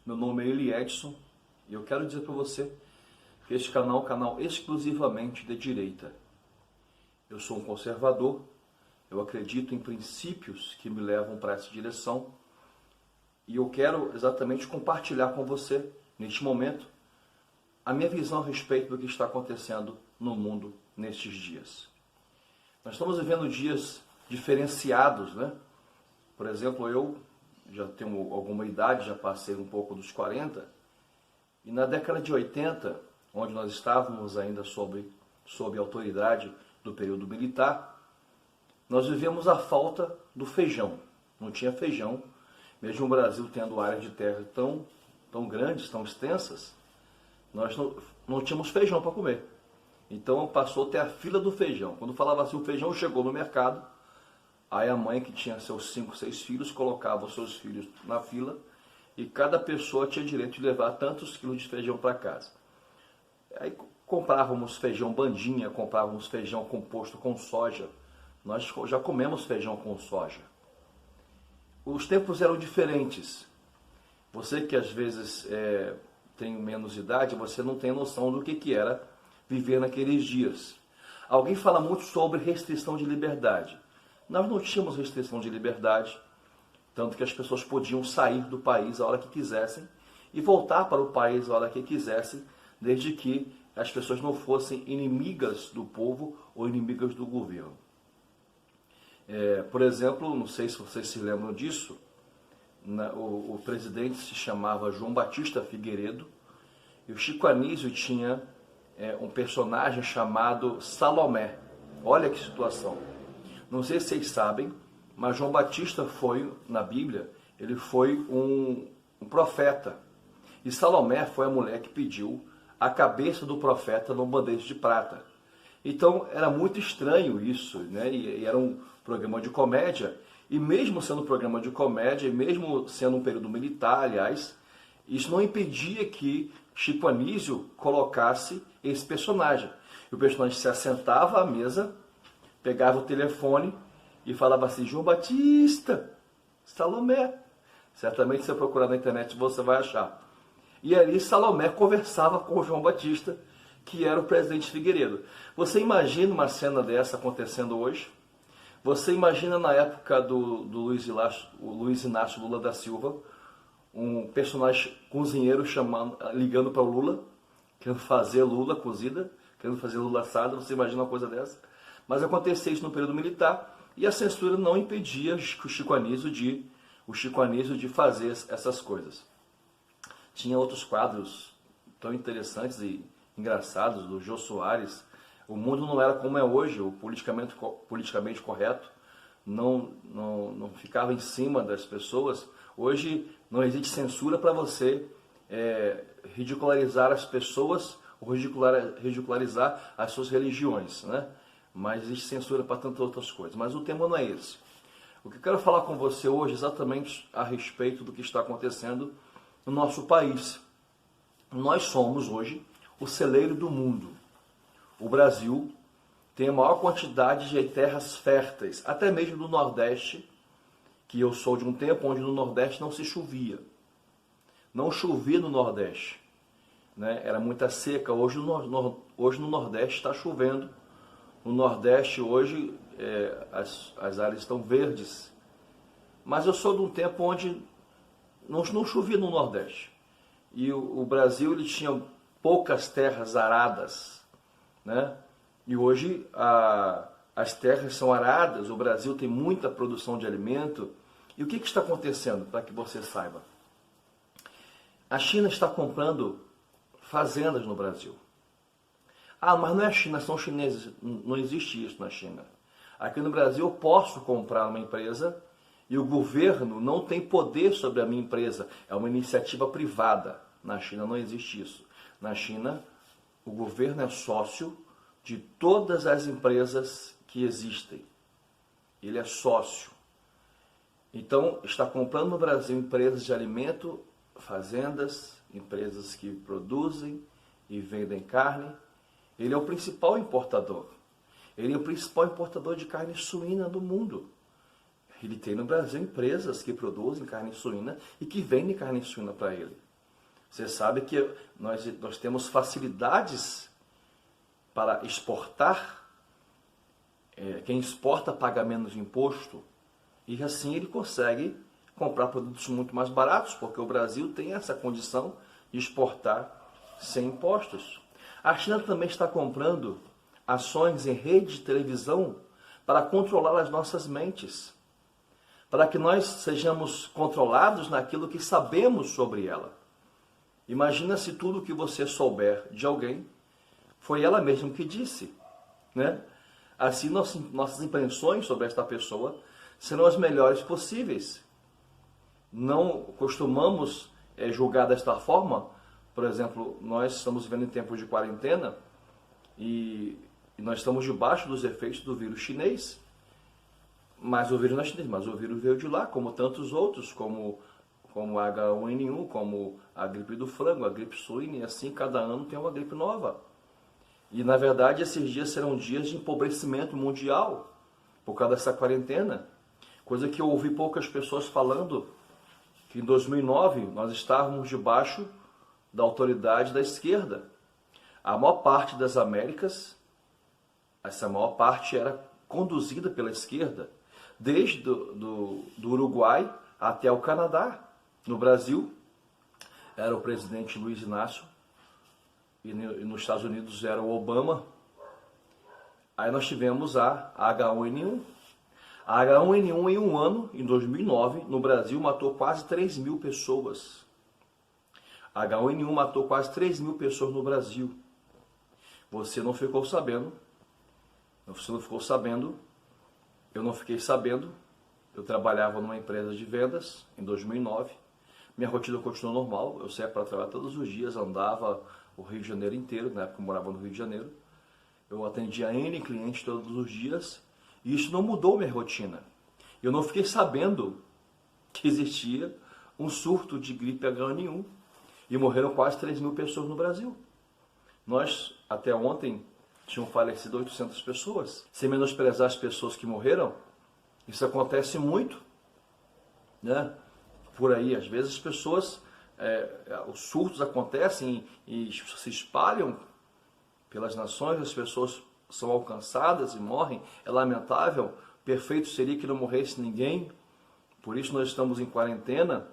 Meu nome é Eli Edson e eu quero dizer para você que este canal é um canal exclusivamente de direita. Eu sou um conservador, eu acredito em princípios que me levam para essa direção e eu quero exatamente compartilhar com você, neste momento, a minha visão a respeito do que está acontecendo no mundo nestes dias. Nós estamos vivendo dias diferenciados, né? Por exemplo, eu já tenho alguma idade, já passei um pouco dos 40, e na década de 80, onde nós estávamos ainda sob a autoridade do período militar, nós vivemos a falta do feijão. Não tinha feijão, mesmo o Brasil tendo áreas de terra tão grandes, tão extensas, nós não tínhamos feijão para comer. Então passou a ter a fila do feijão. Quando falava assim, o feijão chegou no mercado, aí a mãe que tinha seus 5, 6 filhos, colocava os seus filhos na fila e cada pessoa tinha direito de levar tantos quilos de feijão para casa. Aí comprávamos feijão bandinha, comprávamos feijão composto com soja. Nós já comemos feijão com soja. Os tempos eram diferentes. Você que às vezes tem menos idade, você não tem noção do que era viver naqueles dias. Alguém fala muito sobre restrição de liberdade. Nós não tínhamos restrição de liberdade, tanto que as pessoas podiam sair do país a hora que quisessem e voltar para o país a hora que quisessem, desde que as pessoas não fossem inimigas do povo ou inimigas do governo. Por exemplo, não sei se vocês se lembram disso, o presidente se chamava João Batista Figueiredo e o Chico Anísio tinha um personagem chamado Salomé. Olha que situação. Não sei se vocês sabem, mas João Batista foi, na Bíblia, ele foi um profeta. E Salomé foi a mulher que pediu a cabeça do profeta num bandeja de prata. Então era muito estranho isso, né? E era um programa de comédia. E mesmo sendo um programa de comédia, e mesmo sendo um período militar, aliás, isso não impedia que Chico Anísio colocasse esse personagem. E o personagem se assentava à mesa, pegava o telefone e falava assim, João Batista, Salomé. Certamente se você procurar na internet você vai achar. E ali Salomé conversava com o João Batista, que era o presidente Figueiredo. Você imagina uma cena dessa acontecendo hoje? Você imagina na época do Luiz Inácio Lula da Silva, um personagem cozinheiro ligando para o Lula, querendo fazer Lula cozida, querendo fazer Lula assada, você imagina uma coisa dessa? Mas acontecia isso no período militar e a censura não impedia o Chico Anísio de fazer essas coisas. Tinha outros quadros tão interessantes e engraçados do Jô Soares. O mundo não era como é hoje, o politicamente correto não ficava em cima das pessoas. Hoje não existe censura para você ridicularizar as pessoas ou ridicularizar as suas religiões, né? Mas existe censura para tantas outras coisas. Mas o tema não é esse. O que eu quero falar com você hoje é exatamente a respeito do que está acontecendo no nosso país. Nós somos hoje o celeiro do mundo. O Brasil tem a maior quantidade de terras férteis, até mesmo do Nordeste, que eu sou de um tempo onde no Nordeste não se chovia. Não chovia no Nordeste, né? Era muita seca. Hoje no Nordeste está chovendo. No Nordeste hoje as áreas estão verdes. Mas eu sou de um tempo onde não chovia no Nordeste. E o Brasil ele tinha poucas terras aradas, né? E hoje as terras são aradas, o Brasil tem muita produção de alimento. E o que está acontecendo, para que você saiba? A China está comprando fazendas no Brasil. Ah, mas não é a China, são chineses. Não existe isso na China. Aqui no Brasil eu posso comprar uma empresa e o governo não tem poder sobre a minha empresa. É uma iniciativa privada. Na China não existe isso. Na China, o governo é sócio de todas as empresas que existem. Ele é sócio. Então, está comprando no Brasil empresas de alimento, fazendas, empresas que produzem e vendem carne. Ele é o principal importador. Ele é o principal importador de carne suína do mundo. Ele tem no Brasil empresas que produzem carne suína e que vendem carne suína para ele. Você sabe que nós temos facilidades para exportar. Quem exporta paga menos imposto e assim ele consegue comprar produtos muito mais baratos, porque o Brasil tem essa condição de exportar sem impostos. A China também está comprando ações em rede de televisão para controlar as nossas mentes, para que nós sejamos controlados naquilo que sabemos sobre ela. Imagina se tudo que você souber de alguém foi ela mesma que disse, né? Assim, nossas impressões sobre esta pessoa serão as melhores possíveis. Não costumamos julgar desta forma. Por exemplo, nós estamos vivendo em tempos de quarentena e nós estamos debaixo dos efeitos do vírus chinês. Mas o vírus não é chinês, mas o vírus veio de lá, como tantos outros, como H1N1, como a gripe do frango, a gripe suína, e assim cada ano tem uma gripe nova. E na verdade esses dias serão dias de empobrecimento mundial por causa dessa quarentena. Coisa que eu ouvi poucas pessoas falando, que em 2009 nós estávamos debaixo da autoridade da esquerda. A maior parte das Américas, essa maior parte era conduzida pela esquerda, desde do Uruguai até o Canadá. No Brasil era o presidente Luiz Inácio, e nos Estados Unidos era o Obama. Aí nós tivemos a H1N1. A H1N1 em um ano, em 2009, no Brasil matou quase 3 mil pessoas. A H1N1 matou quase 3 mil pessoas no Brasil. Você não ficou sabendo. Você não ficou sabendo. Eu não fiquei sabendo. Eu trabalhava numa empresa de vendas em 2009. Minha rotina continuou normal. Eu saía para trabalhar todos os dias, andava o Rio de Janeiro inteiro. Na época eu morava no Rio de Janeiro. Eu atendia N clientes todos os dias. E isso não mudou minha rotina. Eu não fiquei sabendo que existia um surto de gripe H1N1. E morreram quase 3 mil pessoas no Brasil. Nós, até ontem, tinham falecido 800 pessoas. Sem menosprezar as pessoas que morreram, isso acontece muito, né? Por aí, às vezes as pessoas, os surtos acontecem e se espalham pelas nações, as pessoas são alcançadas e morrem. É lamentável. Perfeito seria que não morresse ninguém. Por isso nós estamos em quarentena.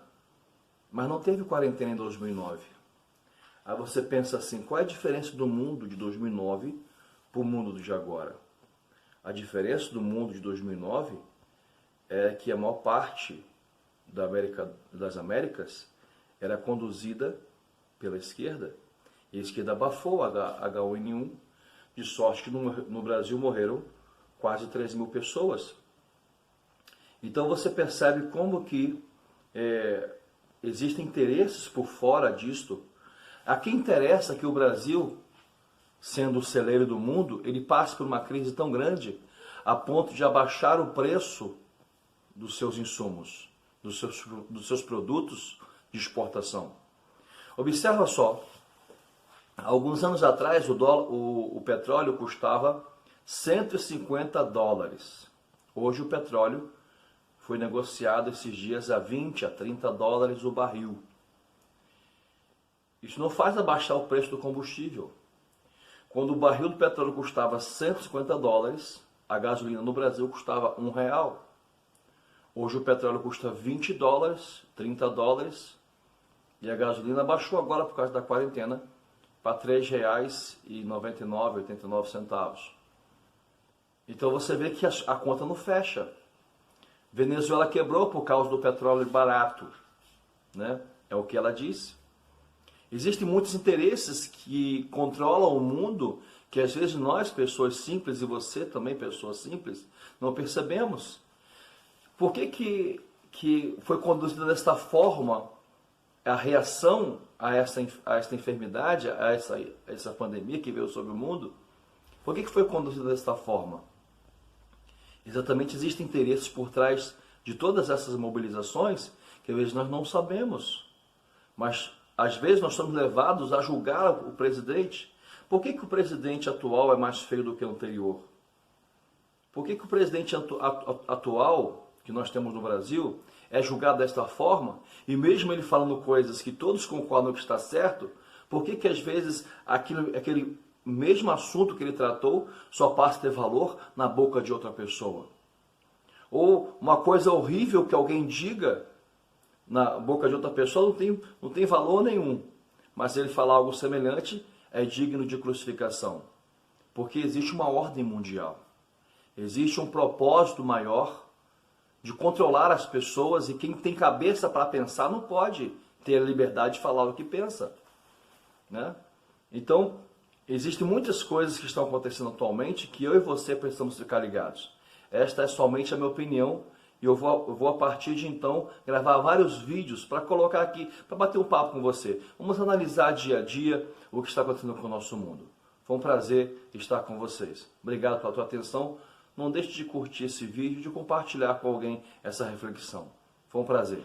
Mas não teve quarentena em 2009. Aí você pensa assim, qual é a diferença do mundo de 2009 para o mundo de agora? A diferença do mundo de 2009 é que a maior parte das Américas era conduzida pela esquerda. E a esquerda abafou a H1N1, de sorte que no Brasil morreram quase 3 mil pessoas. Então você percebe como que existem interesses por fora disto. A quem interessa que o Brasil, sendo o celeiro do mundo, ele passe por uma crise tão grande a ponto de abaixar o preço dos seus insumos, dos seus produtos de exportação. Observa só, alguns anos atrás o petróleo custava 150 dólares. Hoje o petróleo foi negociado esses dias a 20 a 30 dólares o barril. Isso não faz abaixar o preço do combustível. Quando o barril do petróleo custava 150 dólares, a gasolina no Brasil custava R$1. Hoje o petróleo custa 20 dólares, 30 dólares, e a gasolina baixou agora por causa da quarentena para R$3,99, 89 centavos. Então você vê que a conta não fecha. Venezuela quebrou por causa do petróleo barato, né? É o que ela disse. Existem muitos interesses que controlam o mundo que às vezes nós, pessoas simples, e você também, pessoa simples, não percebemos. Por que foi conduzida desta forma a reação a esta enfermidade, a essa pandemia que veio sobre o mundo? Por que foi conduzida desta forma? Exatamente, existem interesses por trás de todas essas mobilizações que às vezes nós não sabemos. Mas às vezes nós somos levados a julgar o presidente. Por que o presidente atual é mais feio do que o anterior? Por que o presidente atual que nós temos no Brasil é julgado desta forma, e mesmo ele falando coisas que todos concordam que está certo, por que às vezes aquele mesmo assunto que ele tratou só passa a ter valor na boca de outra pessoa? Ou uma coisa horrível que alguém diga na boca de outra pessoa não tem valor nenhum, mas se ele falar algo semelhante, é digno de crucificação. Porque existe uma ordem mundial, existe um propósito maior de controlar as pessoas, e quem tem cabeça para pensar não pode ter a liberdade de falar o que pensa, né? Então, existem muitas coisas que estão acontecendo atualmente que eu e você precisamos ficar ligados. Esta é somente a minha opinião, e eu vou a partir de então gravar vários vídeos para colocar aqui, para bater um papo com você. Vamos analisar dia a dia o que está acontecendo com o nosso mundo. Foi um prazer estar com vocês. Obrigado pela tua atenção. Não deixe de curtir esse vídeo e de compartilhar com alguém essa reflexão. Foi um prazer.